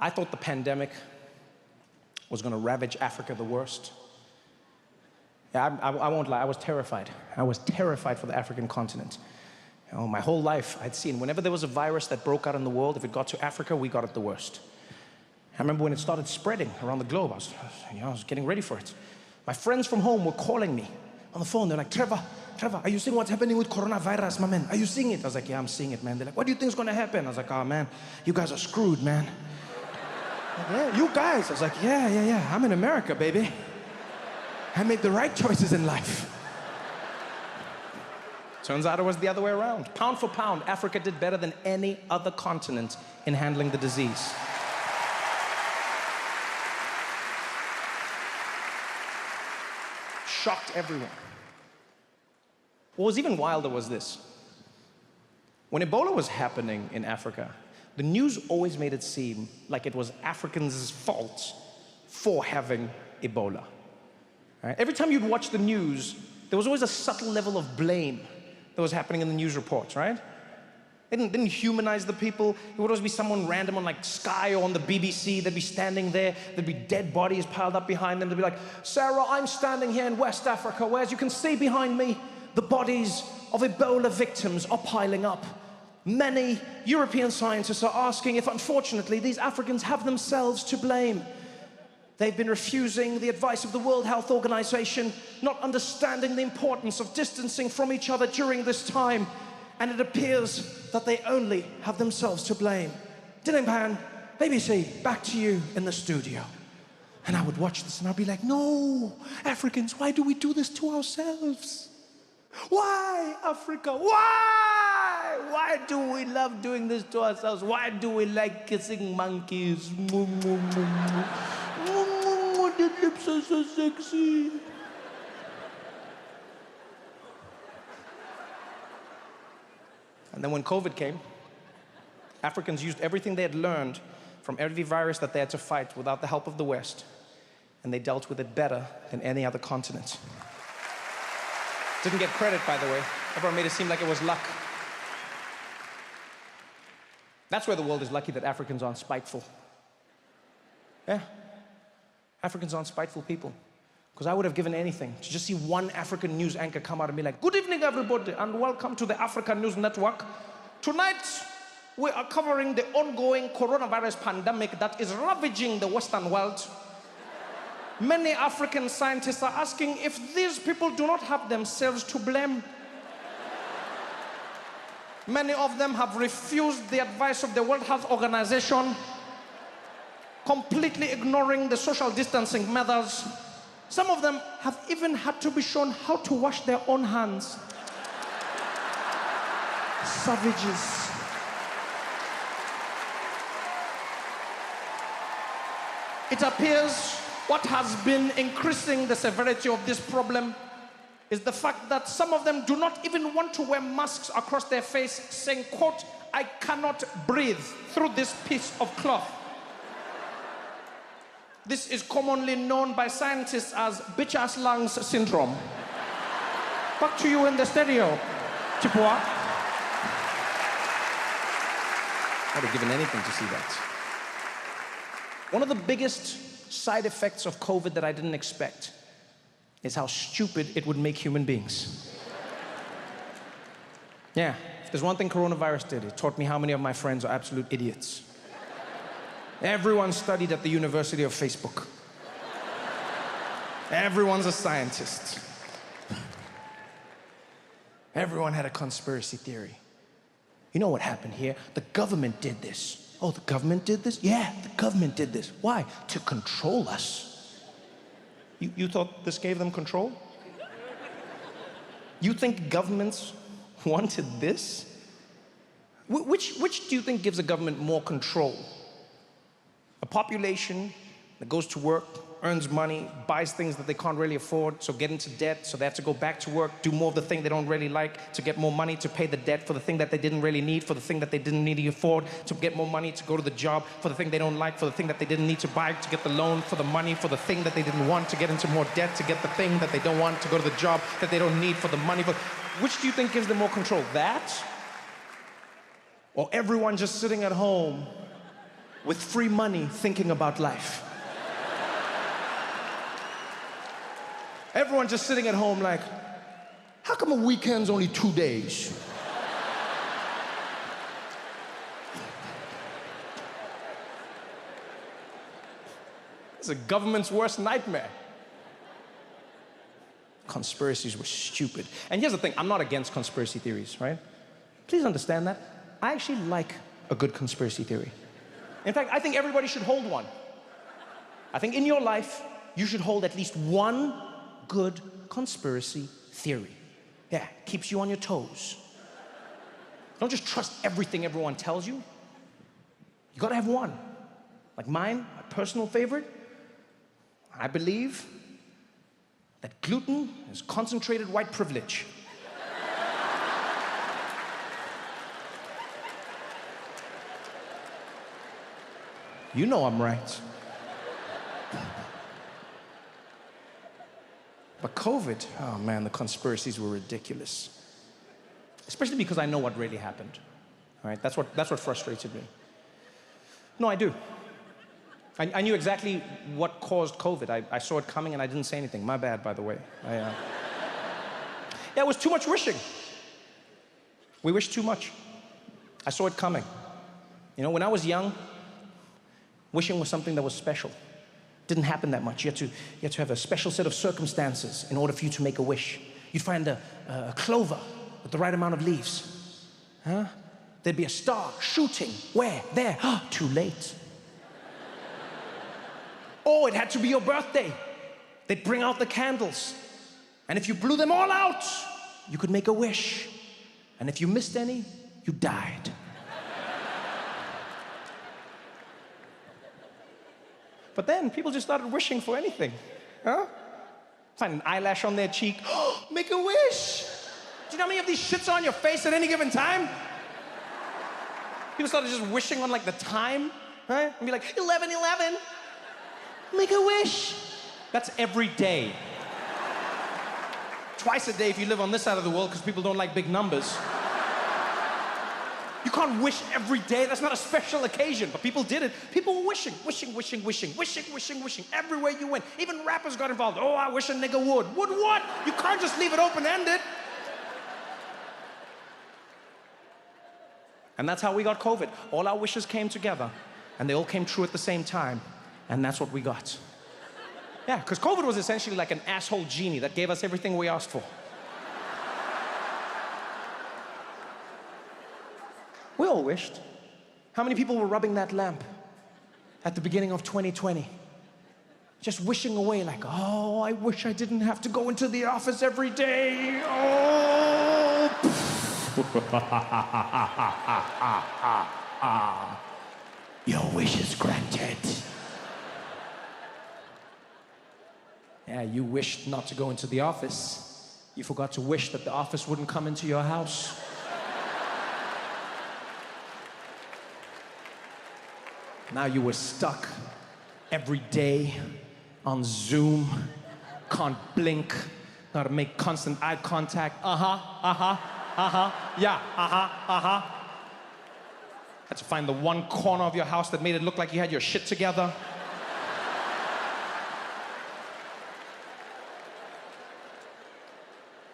I thought the pandemic was going to ravage Africa the worst. Yeah, I won't lie, I was terrified. I was terrified for the African continent. You know, my whole life, I'd seen whenever there was a virus that broke out in the world, if it got to Africa, we got it the worst. I remember when it started spreading around the globe, I was getting ready for it. My friends from home were calling me on the phone. They're like, Trevor, are you seeing what's happening with coronavirus, my man? Are you seeing it? I was like, yeah, I'm seeing it, man. They're like, what do you think is going to happen? I was like, oh, man, you guys are screwed, man. Like, yeah, you guys. I was like, yeah, I'm in America, baby. I made the right choices in life. Turns out it was the other way around. Pound for pound, Africa did better than any other continent in handling the disease. Shocked everyone. What was even wilder was this. When Ebola was happening in Africa, the news always made it seem like it was Africans' fault for having Ebola. Right? Every time you'd watch the news, there was always a subtle level of blame that was happening in the news reports, right? It didn't humanize the people. It would always be someone random on like Sky or on the BBC. They'd be standing there. There'd be dead bodies piled up behind them. They'd be like, Sarah, I'm standing here in West Africa, where as you can see behind me, the bodies of Ebola victims are piling up. Many European scientists are asking if, unfortunately, these Africans have themselves to blame. They've been refusing the advice of the World Health Organization, not understanding the importance of distancing from each other during this time, and it appears that they only have themselves to blame. Dinengpan, BBC, back to you in the studio. And I would watch this and I'd be like, no, Africans, why do we do this to ourselves? Why, Africa? Why? Why do we love doing this to ourselves? Why do we like kissing monkeys? Moo, moo, moo, moo. Moo, moo, moo, the lips are so sexy. And then when COVID came, Africans used everything they had learned from every virus that they had to fight without the help of the West, and they dealt with it better than any other continent. Didn't get credit, by the way. Everyone made it seem like it was luck. That's where the world is lucky that Africans aren't spiteful. Yeah. Africans aren't spiteful people. Because I would have given anything to just see one African news anchor come out and be like, good evening, everybody, and welcome to the African News Network. Tonight, we are covering the ongoing coronavirus pandemic that is ravaging the Western world. Many African scientists are asking if these people do not have themselves to blame. Many of them have refused the advice of the World Health Organization, completely ignoring the social distancing measures. Some of them have even had to be shown how to wash their own hands. Savages. It appears what has been increasing the severity of this problem is the fact that some of them do not even want to wear masks across their face, saying, quote, I cannot breathe through this piece of cloth. This is commonly known by scientists as bitch-ass lungs syndrome. Back to you in the stereo, Chipua. I would have given anything to see that. One of the biggest side effects of COVID that I didn't expect is how stupid it would make human beings. Yeah, if there's one thing coronavirus did, it taught me how many of my friends are absolute idiots. Everyone studied at the University of Facebook. Everyone's a scientist. Everyone had a conspiracy theory. You know what happened here? The government did this. Oh, the government did this? Yeah, the government did this. Why? To control us. You thought this gave them control? You think governments wanted this? Which do you think gives a government more control? A population that goes to work, earns money, buys things that they can't really afford, so get into debt, so they have to go back to work, do more of the thing they don't really like, to get more money to pay the debt for the thing that they didn't really need, for the thing that they didn't need to afford, to get more money to go to the job, for the thing they don't like, for the thing that they didn't need to buy, to get the loan, for the money, for the thing that they didn't want, to get into more debt, to get the thing that they don't want, to go to the job that they don't need, for the money. Which do you think gives them more control? That? Or everyone just sitting at home with free money thinking about life. Everyone just sitting at home like, how come a weekend's only 2 days? It's the government's worst nightmare. Conspiracies were stupid. And here's the thing, I'm not against conspiracy theories, right? Please understand that. I actually like a good conspiracy theory. In fact, I think everybody should hold one. I think in your life, you should hold at least one good conspiracy theory. Yeah, keeps you on your toes. Don't just trust everything everyone tells you. You gotta have one. Like mine, my personal favorite, I believe that gluten is concentrated white privilege. You know I'm right. But COVID, oh man, the conspiracies were ridiculous. Especially because I know what really happened. All right, that's what frustrated me. No, I do. I knew exactly what caused COVID. I saw it coming and I didn't say anything. My bad, by the way. Yeah, it was too much wishing. We wished too much. I saw it coming. You know, when I was young, wishing was something that was special. Didn't happen that much. You had to have a special set of circumstances in order for you to make a wish. You'd find a clover with the right amount of leaves. Huh? There'd be a star shooting. Where? There. Too late. Oh, it had to be your birthday. They'd bring out the candles. And if you blew them all out, you could make a wish. And if you missed any, you died. But then people just started wishing for anything. Huh? Find an eyelash on their cheek. Make a wish. Do you know how many of these shits are on your face at any given time? People started just wishing on like the time, right? And be like, 11:11. Make a wish. That's every day. Twice a day if you live on this side of the world because people don't like big numbers. You can't wish every day. That's not a special occasion, but people did it. People were wishing. Everywhere you went. Even rappers got involved. Oh, I wish a nigga would. Would what? You can't just leave it open-ended. And that's how we got COVID. All our wishes came together, and they all came true at the same time, and that's what we got. Yeah, because COVID was essentially like an asshole genie that gave us everything we asked for. We all wished. How many people were rubbing that lamp at the beginning of 2020? Just wishing away like, oh, I wish I didn't have to go into the office every day. Oh. Your wish is granted. Yeah, you wished not to go into the office. You forgot to wish that the office wouldn't come into your house. Now you were stuck every day on Zoom, can't blink, gotta make constant eye contact. Yeah, Had to find the one corner of your house that made it look like you had your shit together.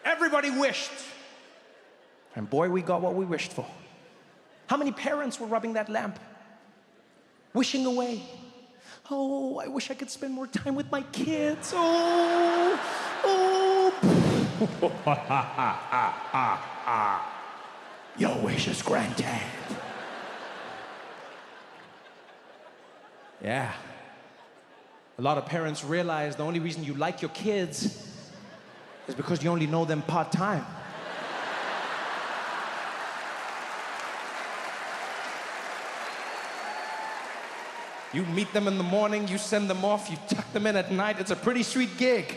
Everybody wished. And boy, we got what we wished for. How many parents were rubbing that lamp? Wishing away. Oh, I wish I could spend more time with my kids. Oh. Your wish is granted. Yeah. A lot of parents realize the only reason you like your kids is because you only know them part-time. You meet them in the morning, you send them off, you tuck them in at night. It's a pretty sweet gig.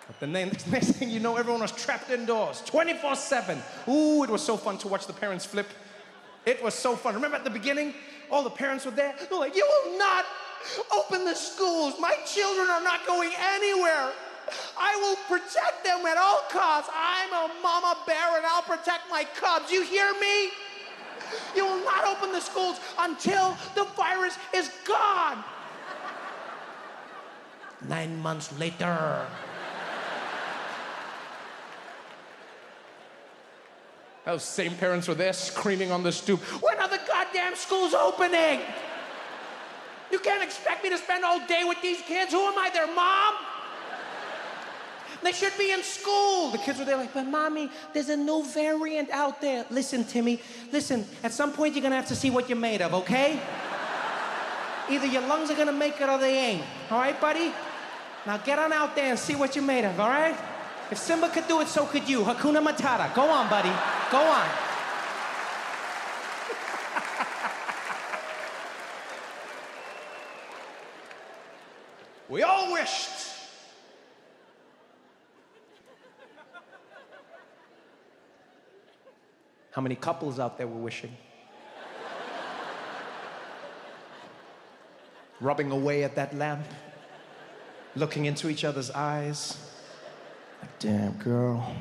But the next thing you know, everyone was trapped indoors, 24/7. Ooh, it was so fun to watch the parents flip. It was so fun. Remember at the beginning, all the parents were there. They're like, you will not open the schools. My children are not going anywhere. I will protect them at all costs. I'm a mama bear and I'll protect my cubs. You hear me? You will not open the schools until the virus is gone. 9 months later. Those same parents were there screaming on the stoop, when are the goddamn schools opening? You can't expect me to spend all day with these kids. Who am I, their mom? They should be in school. The kids were there like, but mommy, there's a new variant out there. Listen, Timmy, listen, at some point you're gonna have to see what you're made of, okay? Either your lungs are gonna make it or they ain't. All right, buddy? Now get on out there and see what you're made of, all right? If Simba could do it, so could you. Hakuna Matata. Go on, buddy. Go on. We all wished. How many couples out there were wishing? Rubbing away at that lamp, looking into each other's eyes. Like, damn, girl,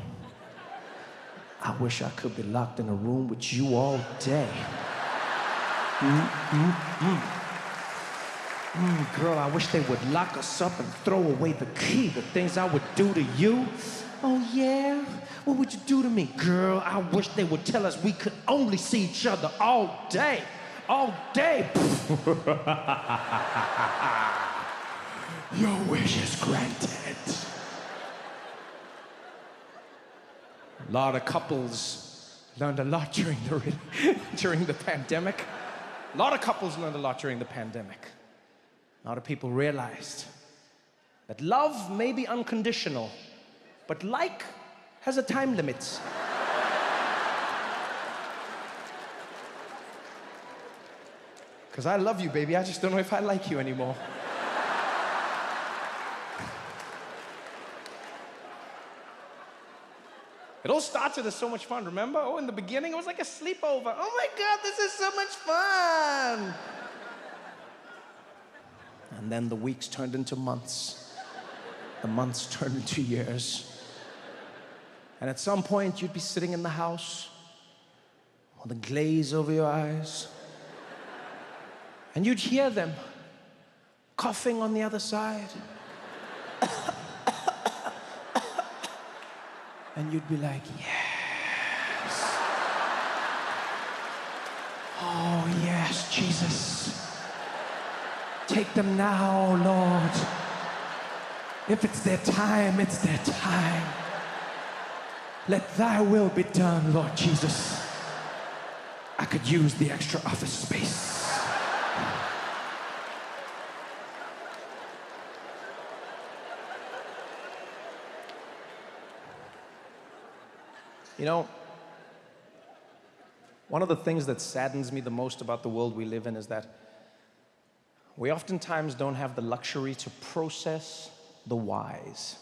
I wish I could be locked in a room with you all day. Girl, I wish they would lock us up and throw away the key. The things I would do to you. Oh, yeah? What would you do to me? Girl, I wish they would tell us we could only see each other all day. All day. Your wish is granted. A lot of couples learned a lot during the pandemic. A lot of couples learned a lot during the pandemic. A lot of people realized that love may be unconditional, but like has a time limit. Because I love you, baby. I just don't know if I like you anymore. It all started as so much fun, remember? Oh, in the beginning, it was like a sleepover. Oh my God, this is so much fun. And then the weeks turned into months. The months turned into years. And at some point, you'd be sitting in the house with a glaze over your eyes. And you'd hear them coughing on the other side. And you'd be like, yes. Oh, yes, Jesus. Take them now, Lord. If it's their time, it's their time. Let thy will be done, Lord Jesus. I could use the extra office space. You know, one of the things that saddens me the most about the world we live in is that we oftentimes don't have the luxury to process the whys.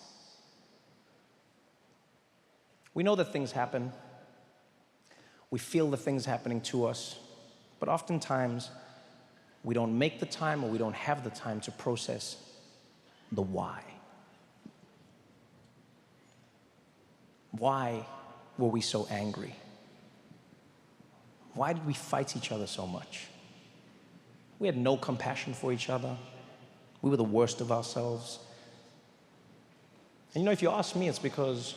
We know that things happen. We feel the things happening to us, but oftentimes we don't make the time or we don't have the time to process the why. Why were we so angry? Why did we fight each other so much? We had no compassion for each other. We were the worst of ourselves. And you know, if you ask me, it's because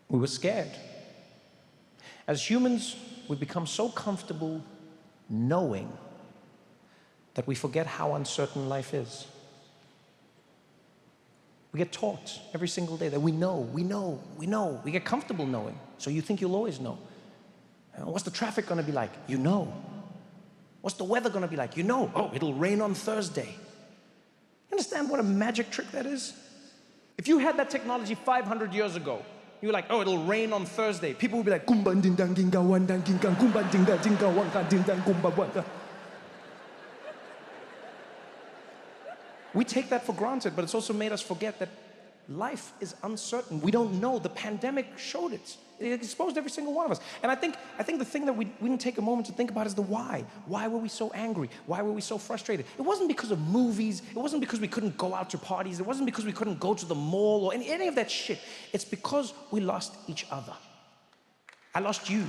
we were scared. As humans, we become so comfortable knowing that we forget how uncertain life is. We get taught every single day that we know. We get comfortable knowing, so you think you'll always know. What's the traffic gonna be like? You know. What's the weather gonna be like? You know. Oh, it'll rain on Thursday. You understand what a magic trick that is? If you had that technology 500 years ago, you were like, oh, it'll rain on Thursday. People would be like, kumba ding dang ginga wan dang ginga kumba ding dang ginga wan ding dang kumba wan. We take that for granted, but it's also made us forget that life is uncertain. We don't know. The pandemic showed it. It exposed every single one of us. And I think the thing that we didn't take a moment to think about is the why. Why were we so angry? Why were we so frustrated? It wasn't because of movies. It wasn't because we couldn't go out to parties. It wasn't because we couldn't go to the mall or any of that shit. It's because we lost each other. I lost you.